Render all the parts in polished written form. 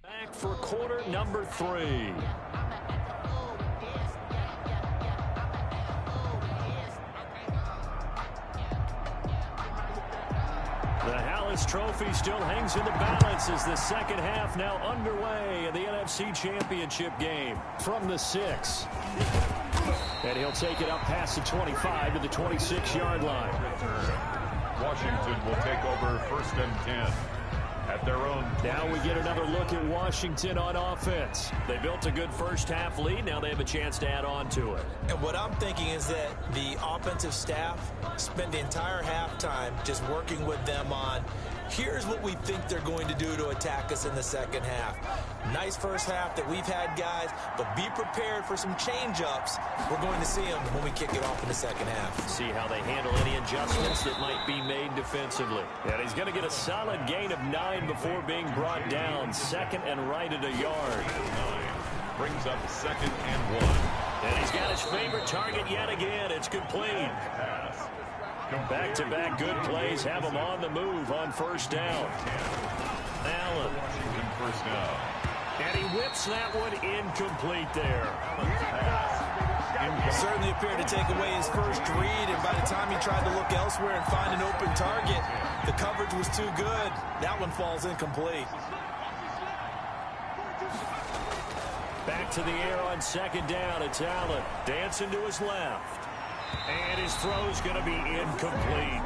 Back for quarter number 3. The Hallis Trophy still hangs in the balance as the second half now underway in the NFC Championship game from the 6. And he'll take it up past the 25 to the 26-yard line. Washington will take over 1st and 10 at their own. Now we get another look at Washington on offense. They built a good first half lead. Now they have a chance to add on to it. And what I'm thinking is that the offensive staff spent the entire halftime just working with them on, here's what we think they're going to do to attack us in the second half. Nice first half that we've had, guys, but be prepared for some change-ups. We're going to see them when we kick it off in the second half. See how they handle any adjustments that might be made defensively. And he's going to get a solid gain of 9 before being brought down. Second and right at a yard. 9 brings up 2nd and 1. And he's got his favorite target yet again. It's complete. Back-to-back good plays have him on the move on first down. Allen. Washington first down. And he whips that one incomplete there. Certainly appeared to take away his first read, and by the time he tried to look elsewhere and find an open target, the coverage was too good. That one falls incomplete. Back to the air on second down. It's Allen dancing to his left. And his throw's going to be incomplete.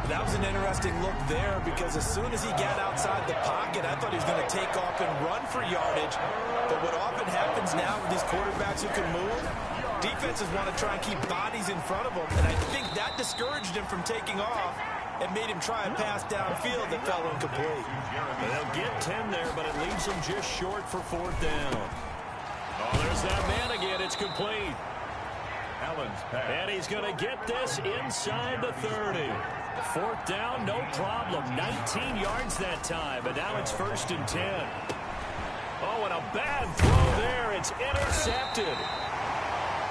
That was an interesting look there because as soon as he got outside the pocket, I thought he was going to take off and run for yardage. But what often happens now with these quarterbacks who can move, defenses want to try and keep bodies in front of them. And I think that discouraged him from taking off and made him try a pass downfield that fell incomplete. They'll get 10 there, but it leaves them just short for 4th down. Oh, there's that man again. It's complete. Allen's pass. And he's going to get this inside the 30. 4th down, no problem. 19 yards that time, but now it's 1st and 10. Oh, and a bad throw there. It's intercepted.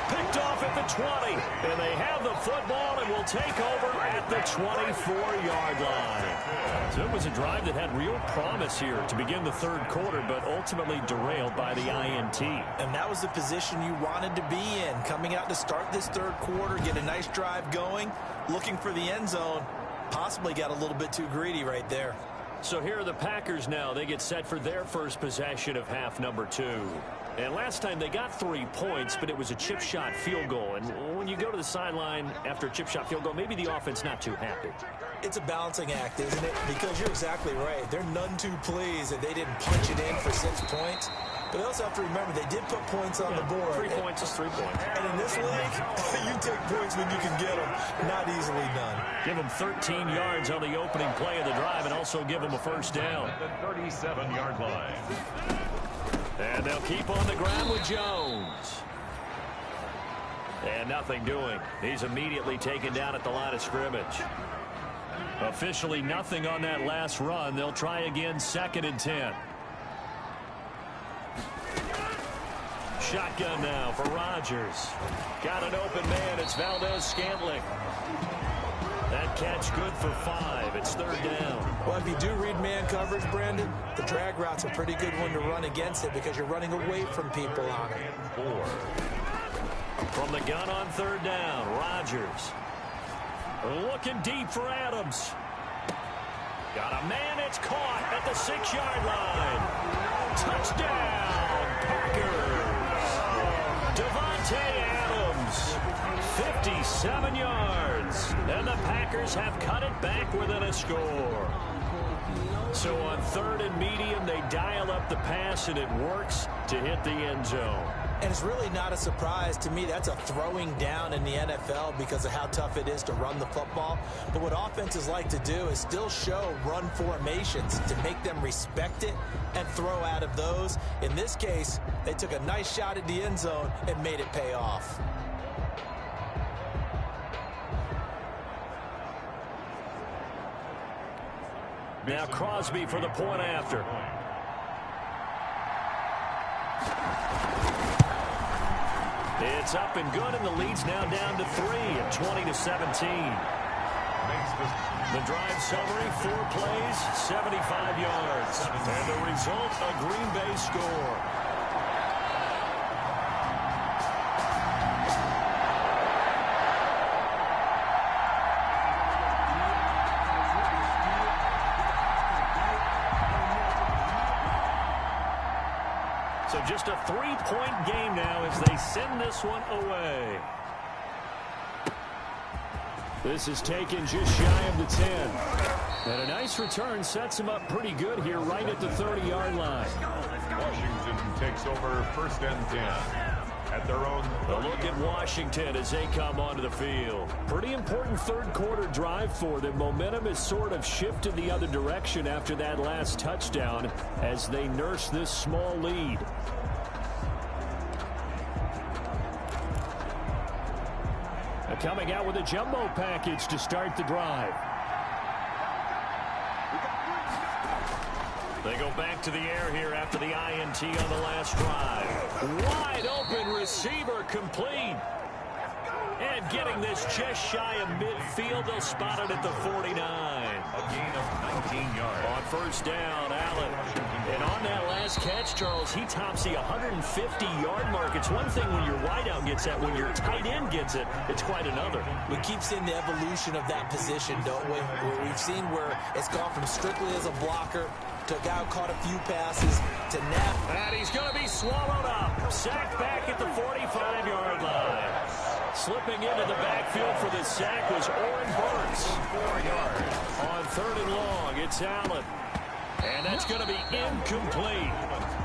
Picked off at the 20. And they have the football and will take over at the 24-yard line. So it was a drive that had real promise here to begin the 3rd quarter, but ultimately derailed by the INT. And that was the position you wanted to be in. Coming out to start this 3rd quarter, get a nice drive going, looking for the end zone. Possibly got a little bit too greedy right there. So here are the Packers now. They get set for their first possession of half number 2. And last time they got 3 points, but it was a chip shot field goal. And when you go to the sideline after a chip shot field goal, maybe the offense not too happy. It's a balancing act, isn't it? Because you're exactly right. They're none too pleased that they didn't punch it in for 6 points. But they also have to remember they did put points on the board. 3 points is 3 points. And in this league, you take points when you can get them. Not easily done. Give them 13 yards on the opening play of the drive and also give them a first down. The 37-yard line. And they'll keep on the ground with Jones. And nothing doing. He's immediately taken down at the line of scrimmage. Officially nothing on that last run. They'll try again 2nd and 10. Shotgun now for Rodgers. Got an open man. It's Valdez-Scantling. That catch good for 5. It's 3rd down. Well, if you do read man coverage, Brandon, the drag route's a pretty good one to run against it because you're running away from people on it. 4. From the gun on 3rd down, Rodgers. Looking deep for Adams. Got a man. It's caught at the 6-yard line. Touchdown, Packers. Devontae Adams, 57 yards. And the Packers have cut it back within a score. So on 3rd and medium, they dial up the pass, and it works to hit the end zone. And it's really not a surprise to me. That's a throwing down in the NFL because of how tough it is to run the football. But what offenses like to do is still show run formations to make them respect it and throw out of those. In this case, they took a nice shot at the end zone and made it pay off. Now Crosby for the point after. It's up and good, and the lead's now down to 3 at 20-17. makes this. The drive summary, 4 plays, 75 yards. And the result, a Green Bay score. So just a 3-point game now as they send this one away. This is taken just shy of the 10. And a nice return sets him up pretty good here right at the 30-yard line. Washington takes over 1st and 10 at their own. A look at Washington as they come onto the field. Pretty important third-quarter drive for them. Momentum has sort of shifted the other direction after that last touchdown as they nurse this small lead. Coming out with a jumbo package to start the drive. They go back to the air here after the INT on the last drive. Wide open receiver complete. And getting this just shy of midfield, they'll spot it at the 49. A gain of 19 yards. On 1st down, Allen. And on that last catch, Charles, he tops the 150-yard mark. It's one thing when your wideout gets that. When your tight end gets it, it's quite another. We keep seeing the evolution of that position, don't we? Where we've seen where it's gone from strictly as a blocker to a guy who caught a few passes to now. And he's going to be swallowed up. Sacked back at the 45-yard line. Slipping into the backfield for the sack was Oren Burks. 4 yards. On 3rd and long, it's Allen. And that's going to be incomplete.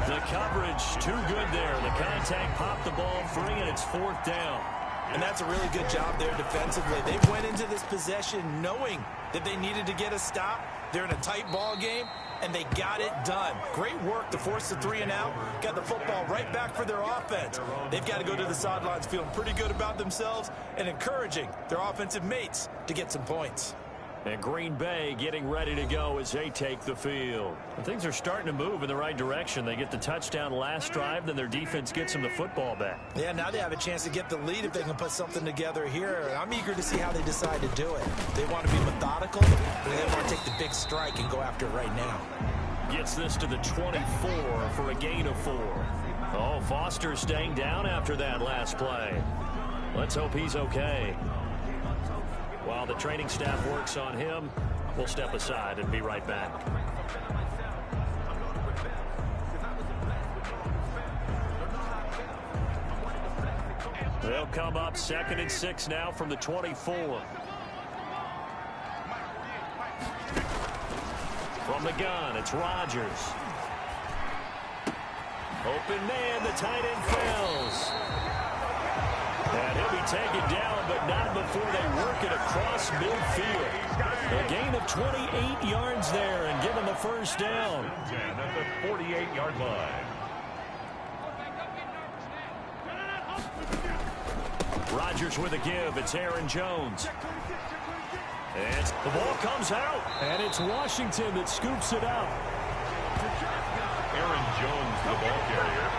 The coverage too good there. The contact popped the ball free, and it's 4th down. And that's a really good job there defensively. They went into this possession knowing that they needed to get a stop. They're in a tight ball game, and they got it done. Great work to force the 3 and out. Got the football right back for their offense. They've got to go to the sidelines feeling pretty good about themselves and encouraging their offensive mates to get some points. And Green Bay getting ready to go as they take the field. And things are starting to move in the right direction. They get the touchdown last drive, then their defense gets them the football back. Yeah, now they have a chance to get the lead if they can put something together here. I'm eager to see how they decide to do it. They want to be methodical, but they want to take the big strike and go after it right now. Gets this to the 24 for a gain of 4. Oh, Foster staying down after that last play. Let's hope he's okay. While the training staff works on him, we'll step aside and be right back. They'll come up 2nd and 6 now from the 24. From the gun, it's Rodgers. Open man, the tight end fails. And he'll be taken down, but not before they work it across midfield. A gain of 28 yards there and given the 1st down. And at the 48-yard line. Rodgers with a give. It's Aaron Jones. And the ball comes out, and it's Washington that scoops it up. Aaron Jones, the ball carrier.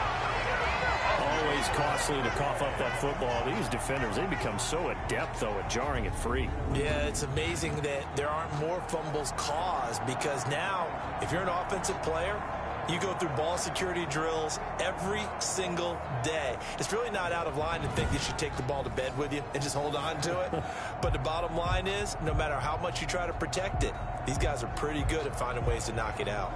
Always costly to cough up that football. These defenders, they become so adept, though, at jarring it free. Yeah, it's amazing that there aren't more fumbles caused because now, if you're an offensive player, you go through ball security drills every single day. It's really not out of line to think you should take the ball to bed with you and just hold on to it. But the bottom line is, no matter how much you try to protect it, these guys are pretty good at finding ways to knock it out.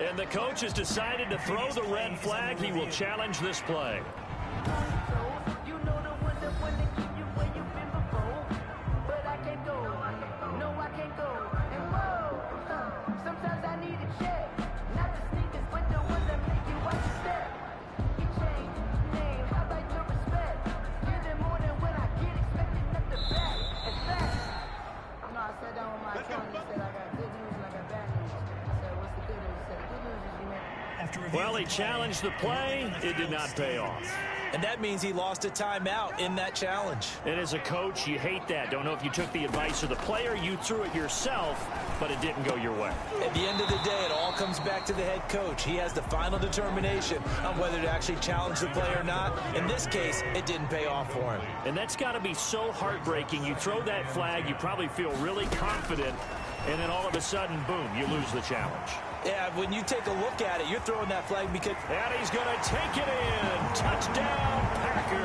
And the coach has decided to throw the red flag. He will challenge this play. Well, he challenged the play. It did not pay off. And that means he lost a timeout in that challenge. And as a coach, you hate that. Don't know if you took the advice of the player, you threw it yourself, but it didn't go your way. At the end of the day, it all comes back to the head coach. He has the final determination on whether to actually challenge the play or not. In this case, it didn't pay off for him. And that's got to be so heartbreaking. You throw that flag, you probably feel really confident, and then all of a sudden, boom, you lose the challenge. Yeah, when you take a look at it, you're throwing that flag because... And he's going to take it in. Touchdown, Packers.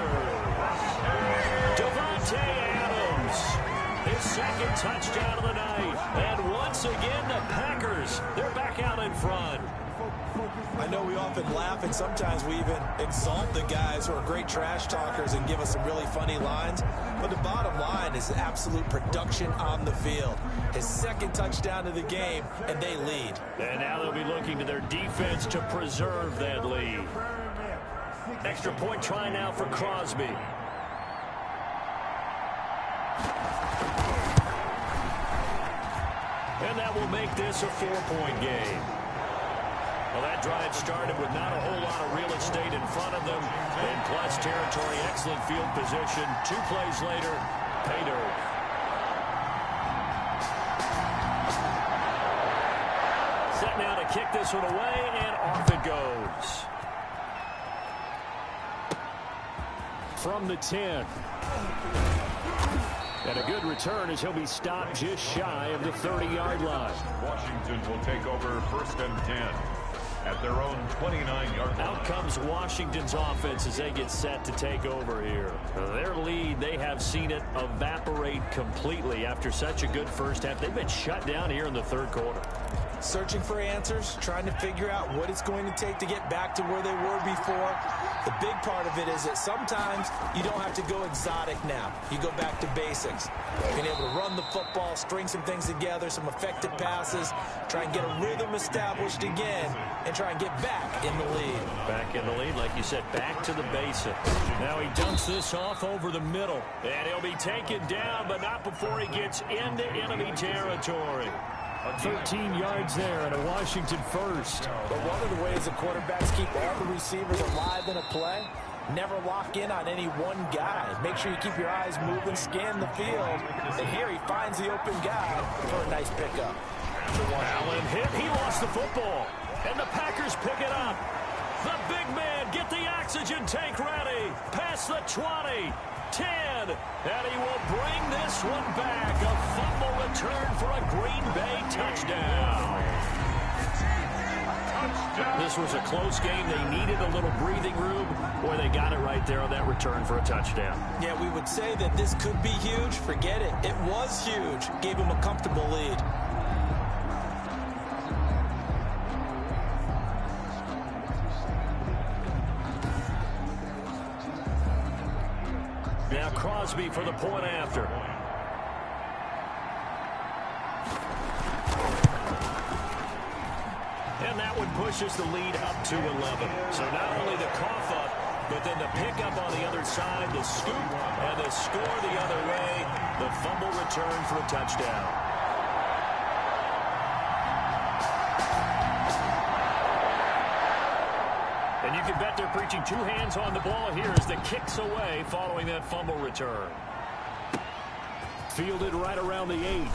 Davante Adams. His second touchdown of the night. And once again, the Packers, they're back out in front. I know we often laugh, and sometimes we even exalt the guys who are great trash talkers and give us some really funny lines. But the bottom line is absolute production on the field. His second touchdown of the game, and they lead. And now they'll be looking to their defense to preserve that lead. Extra point try now for Crosby. And that will make this a 4-point game. Well, that drive started with not a whole lot of real estate in front of them. In plus territory, excellent field position. 2 plays later, pay dirt. Set now to kick this one away, and off it goes. From the 10. And a good return as he'll be stopped just shy of the 30-yard line. Washington will take over 1st and 10. At their own 29-yard line. Out comes Washington's offense as they get set to take over here. Their lead, they have seen it evaporate completely after such a good first half. They've been shut down here in the 3rd quarter. Searching for answers, trying to figure out what it's going to take to get back to where they were before. The big part of it is that sometimes you don't have to go exotic now. You go back to basics. Being able to run the football, string some things together, some effective passes, try and get a rhythm established again, and try and get back in the lead. Back in the lead, like you said, back to the basics. Now he dumps this off over the middle, and he'll be taken down, but not before he gets into enemy territory. 13 yards there and a Washington first. But one of the ways the quarterbacks keep all the receivers alive in a play, never lock in on any one guy. Make sure you keep your eyes moving, scan the field. And here he finds the open guy for a nice pickup. Allen hit. He lost the football. And the Packers pick it up. The big man, get the oxygen tank ready. Past the 20. 10, and he will bring this one back. A fumble return for a Green Bay touchdown. This was a close game. They needed a little breathing room. Boy, they got it right there on that return for a touchdown. Yeah, we would say that this could be huge. Forget it. It was huge. Gave him a comfortable lead. Now Crosby for the point after. And that one pushes the lead up to 11. So not only the cough up, but then the pickup on the other side, the scoop, and the score the other way. The fumble return for a touchdown. And you can bet they're preaching 2 hands on the ball here as the kick's away following that fumble return. Fielded right around the 8.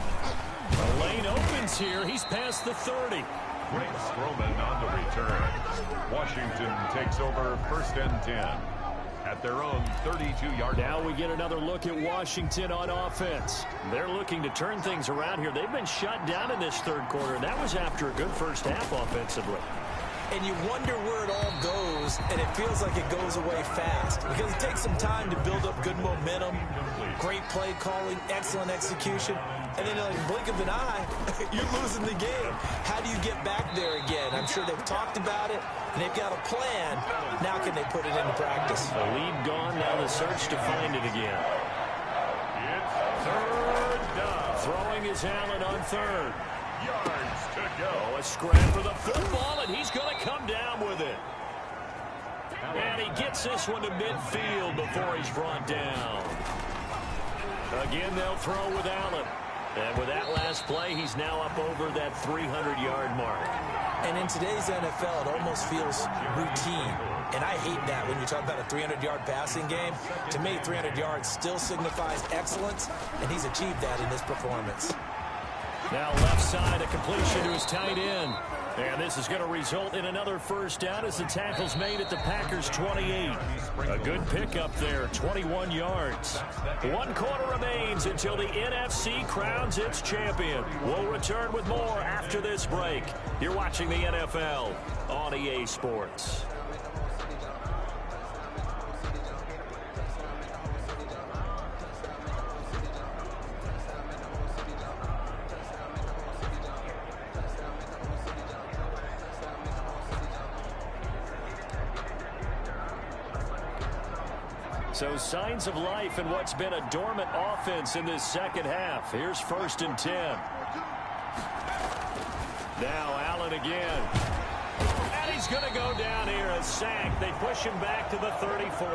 The lane opens here. He's past the 30. Greg Stroman on the return. Washington takes over 1st and 10. At their own 32-yard line. Now we get another look at Washington on offense. They're looking to turn things around here. They've been shut down in this 3rd quarter. That was after a good first half offensively. And you wonder where it all goes, and it feels like it goes away fast because it takes some time to build up good momentum, great play calling, excellent execution, and then like blink of an eye, you're losing the game. How do you get back there again? I'm sure they've talked about it, and they've got a plan. Now can they put it into practice? The lead gone, now the search to find it again. It's 3rd down. Throwing is Allen on 3rd. Yards to go. Oh, a scrap for the football, and he's going to come down with it. And he gets this one to midfield before he's brought down. Again, they'll throw with Allen. And with that last play, he's now up over that 300-yard mark. And in today's NFL, it almost feels routine. And I hate that when you talk about a 300-yard passing game. To me, 300 yards still signifies excellence, and he's achieved that in this performance. Now left side, a completion to his tight end. And this is going to result in another first down as the tackle's made at the Packers' 28. A good pickup there, 21 yards. 1 quarter remains until the NFC crowns its champion. We'll return with more after this break. You're watching the NFL on EA Sports. So signs of life in what's been a dormant offense in this second half. Here's 1st and 10. Now Allen again. And he's going to go down here, a sack. They push him back to the 34.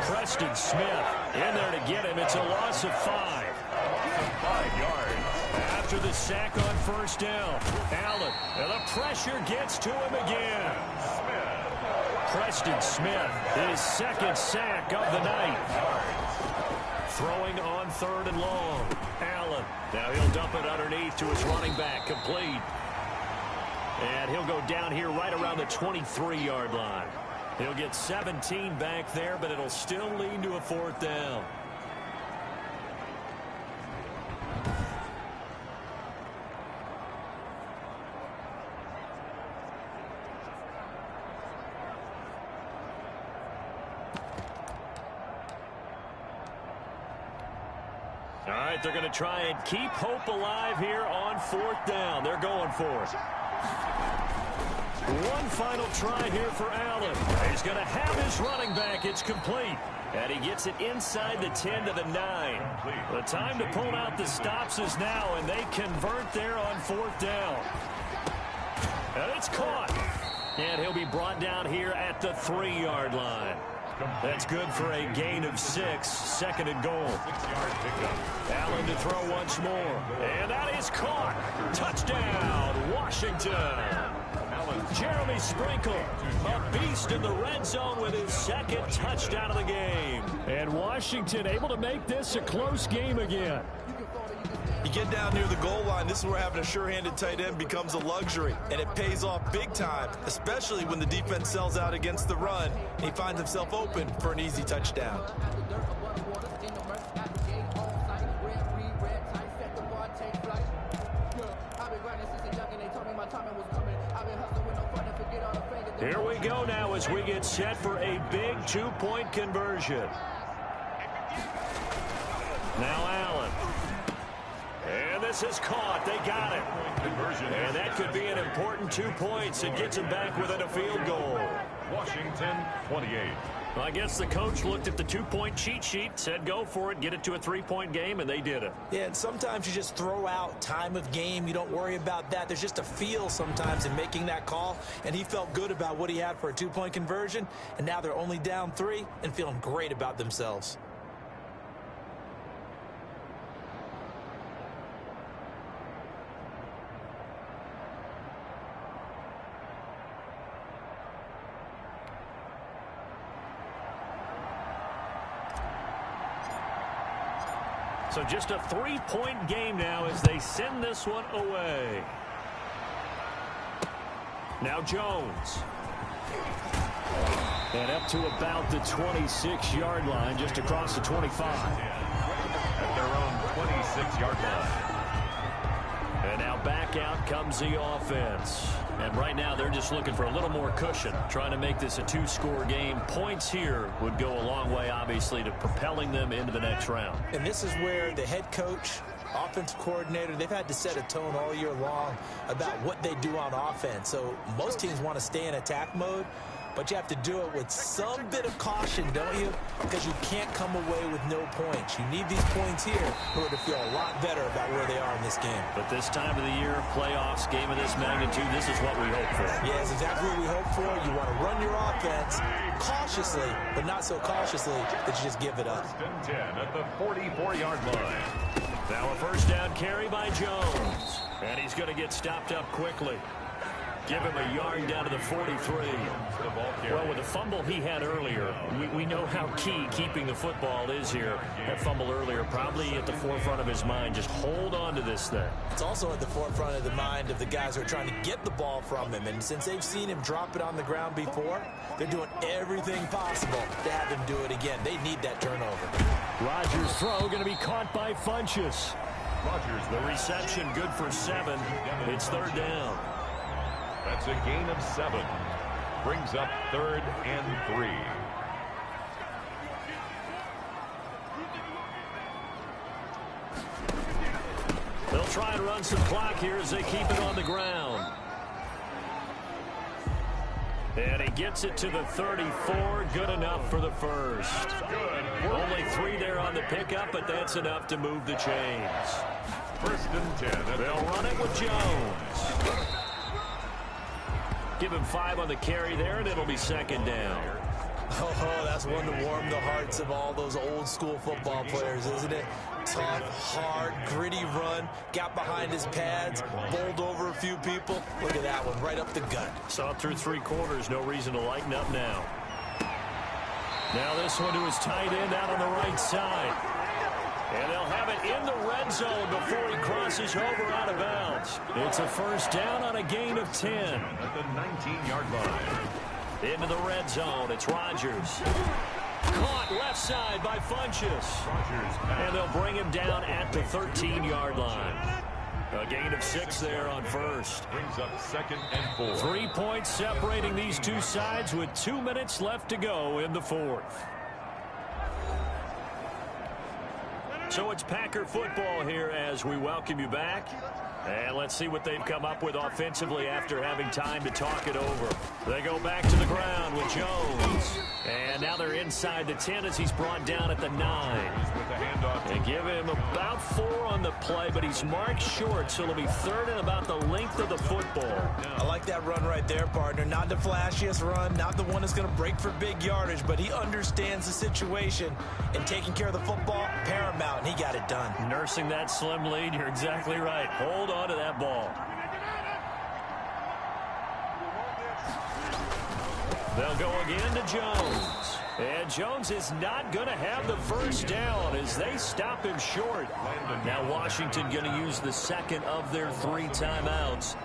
Preston Smith in there to get him. It's a loss of 5. 5 yards. After the sack on 1st down, Allen, and the pressure gets to him again. Preston Smith, his 2nd sack of the night. Throwing on 3rd and long. Allen, now he'll dump it underneath to his running back, complete. And he'll go down here right around the 23-yard line. He'll get 17 back there, but it'll still lead to a 4th down. All right, they're going to try and keep hope alive here on 4th down. They're going for it. One final try here for Allen. He's going to have his running back. It's complete. And he gets it inside the 10 to the 9. The time to pull out the stops is now, and they convert there on 4th down. And it's caught. And he'll be brought down here at the 3-yard line. That's good for a gain of 6, 2nd and goal. 6-yard pickup. Allen to throw once more. And that is caught. Touchdown, Washington. Jeremy Sprinkle, a beast in the red zone with his 2nd touchdown of the game. And Washington able to make this a close game again. You get down near the goal line, this is where having a sure-handed tight end becomes a luxury, and it pays off big time, especially when the defense sells out against the run, and he finds himself open for an easy touchdown. Here we go now as we get set for a big 2-point conversion. Now Allen. And this is caught. They got it. And that could be an important 2 points. It gets him back within a field goal. Washington, 28. Well, I guess the coach looked at the 2-point cheat sheet, said go for it, get it to a 3-point game, and they did it. Yeah, and sometimes you just throw out time of game. You don't worry about that. There's just a feel sometimes in making that call, and he felt good about what he had for a 2-point conversion, and now they're only down 3 and feeling great about themselves. So just a 3-point game now as they send this one away. Now Jones. And up to about the 26-yard line, just across the 25. At their own 26-yard line. And now back out comes the offense. And right now they're just looking for a little more cushion, trying to make this a 2-score game. Points here would go a long way, obviously, to propelling them into the next round. And this is where the head coach, offensive coordinator, they've had to set a tone all year long about what they do on offense. So most teams want to stay in attack mode, but you have to do it with some bit of caution, don't you? Because you can't come away with no points. You need these points here in order to feel a lot better about where they are in this game. But this time of the year, playoffs, game of this magnitude, this is what we hope for. Yeah, it's exactly what we hope for. You want to run your offense cautiously, but not so cautiously that you just give it up. 10 at the 44-yard line. Now a first down carry by Jones. And he's going to get stopped up quickly. Give him a yard down to the 43. Well, with the fumble he had earlier, we know how key keeping the football is here. That fumble earlier probably at the forefront of his mind. Just hold on to this thing. It's also at the forefront of the mind of the guys who are trying to get the ball from him. And since they've seen him drop it on the ground before, they're doing everything possible to have him do it again. They need that turnover. Rodgers' throw going to be caught by Funchess. Rodgers, the reception good for 7. It's 3rd down. That's a gain of 7. Brings up 3rd and 3. They'll try and run some clock here as they keep it on the ground. And he gets it to the 34. Good enough for the first. Only 3 there on the pickup, but that's enough to move the chains. 1st and 10. They'll run it with Jones. Give him 5 on the carry there, and it'll be 2nd down. Oh, that's one to warm the hearts of all those old school football players, isn't it? Tough, hard, gritty run. Got behind his pads, bowled over a few people. Look at that one, right up the gut. Saw through 3 quarters. No reason to lighten up now. Now this one to his tight end out on the right side. And they'll have it in the red zone before he crosses over out of bounds. It's a 1st down on a gain of 10. At the 19-yard line. Into the red zone. It's Rodgers. Caught left side by Funchess. And they'll bring him down at the 13-yard line. A gain of 6 there on 1st. Brings up 2nd and 4. 3 points separating these two sides with 2 minutes left to go in the 4th. So it's Packer football here as we welcome you back. And let's see what they've come up with offensively after having time to talk it over. They go back to the ground with Jones. And now they're inside the 10 as he's brought down at the 9. With the handoff. They give him about 4 on the play, but he's marked short, so it'll be 3rd and about the length of the football. I like that run right there, partner. Not the flashiest run, not the one that's going to break for big yardage, but he understands the situation, and taking care of the football, paramount, and he got it done. Nursing that slim lead, you're exactly right. Hold on to that ball. They'll go again to Jones. And Jones is not going to have the 1st down as they stop him short. Now Washington going to use the 2nd of their 3 timeouts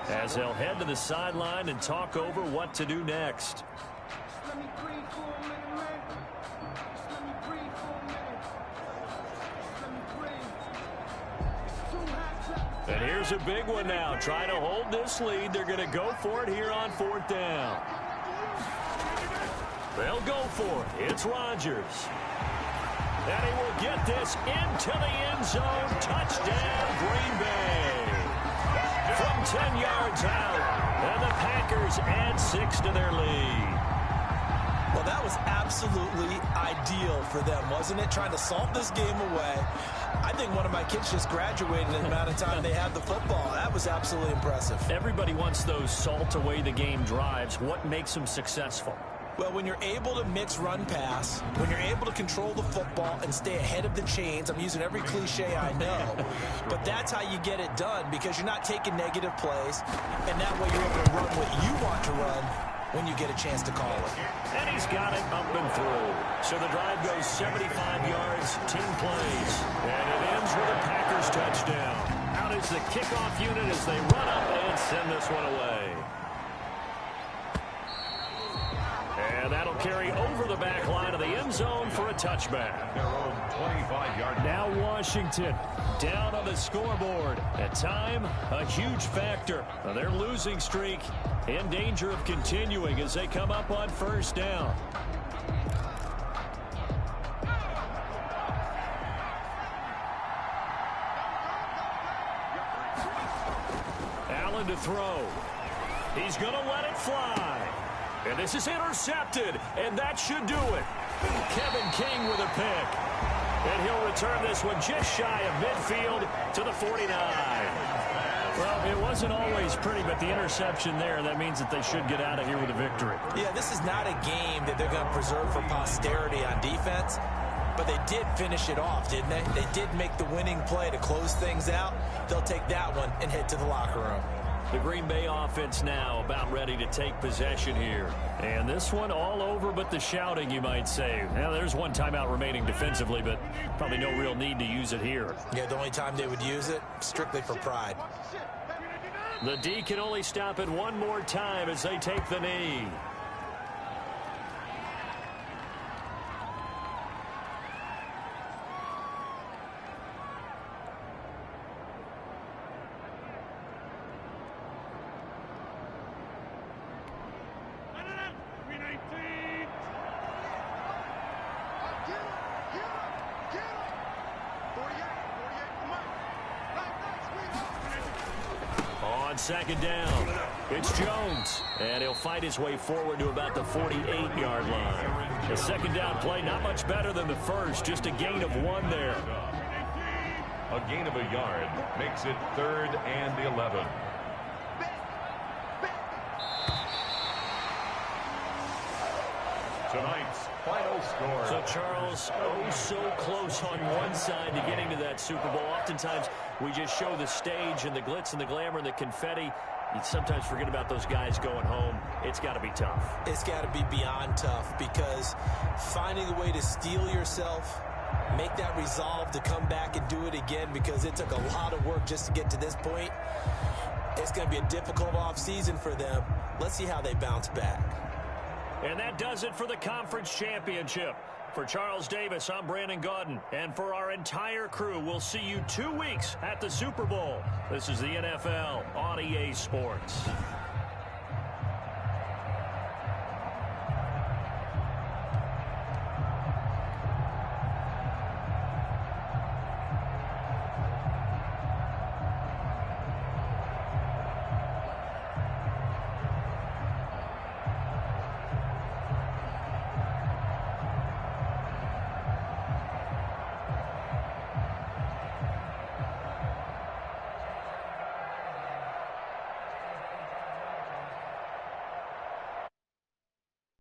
as they'll head to the sideline and talk over what to do next. And here's a big one now. Trying to hold this lead. They're going to go for it here on 4th down. They'll go for it. It's Rodgers. And he will get this into the end zone. Touchdown, Green Bay. From 10 yards out. And the Packers add 6 to their lead. Well, that was absolutely ideal for them, wasn't it? Trying to salt this game away. I think one of my kids just graduated in the amount of time they had the football. That was absolutely impressive. Everybody wants those salt away the game drives. What makes them successful? Well, when you're able to mix run-pass, when you're able to control the football and stay ahead of the chains, I'm using every cliche I know, but that's how you get it done because you're not taking negative plays, and that way you're able to run what you want to run when you get a chance to call it. And he's got it up and through. So the drive goes 75 yards, 10 plays, and it ends with a Packers touchdown. Out is the kickoff unit as they run up and send this one away. And that'll carry over the back line of the end zone for a touchback. Their own 25-yard. Now Washington down on the scoreboard. At time, a huge factor. Their losing streak in danger of continuing as they come up on 1st down. Allen to throw. He's going to let it fly. And this is intercepted, and that should do it. Kevin King with a pick. And he'll return this one just shy of midfield to the 49. Well, it wasn't always pretty, but the interception there, that means that they should get out of here with a victory. Yeah, this is not a game that they're going to preserve for posterity on defense, but they did finish it off, didn't they? They did make the winning play to close things out. They'll take that one and head to the locker room. The Green Bay offense now about ready to take possession here. And this one all over but the shouting, you might say. Now, there's one timeout remaining defensively, but probably no real need to use it here. Yeah, the only time they would use it, strictly for pride. The D can only stop it one more time as they take the knee. Second down. It's Jones. And he'll fight his way forward to about the 48-yard line. The second down play, not much better than the first. Just a gain of 1 there. A gain of a yard makes it 3rd and 11. Tonight's final score. So, Charles, oh so close on one side to getting to that Super Bowl. Oftentimes, we just show the stage and the glitz and the glamour and the confetti. You sometimes forget about those guys going home. It's got to be tough. It's got to be beyond tough because finding a way to steel yourself, make that resolve to come back and do it again because it took a lot of work just to get to this point. It's going to be a difficult offseason for them. Let's see how they bounce back. And that does it for the conference championship. For Charles Davis, I'm Brandon Gaudin. And for our entire crew, we'll see you 2 weeks at the Super Bowl. This is the NFL on EA Sports.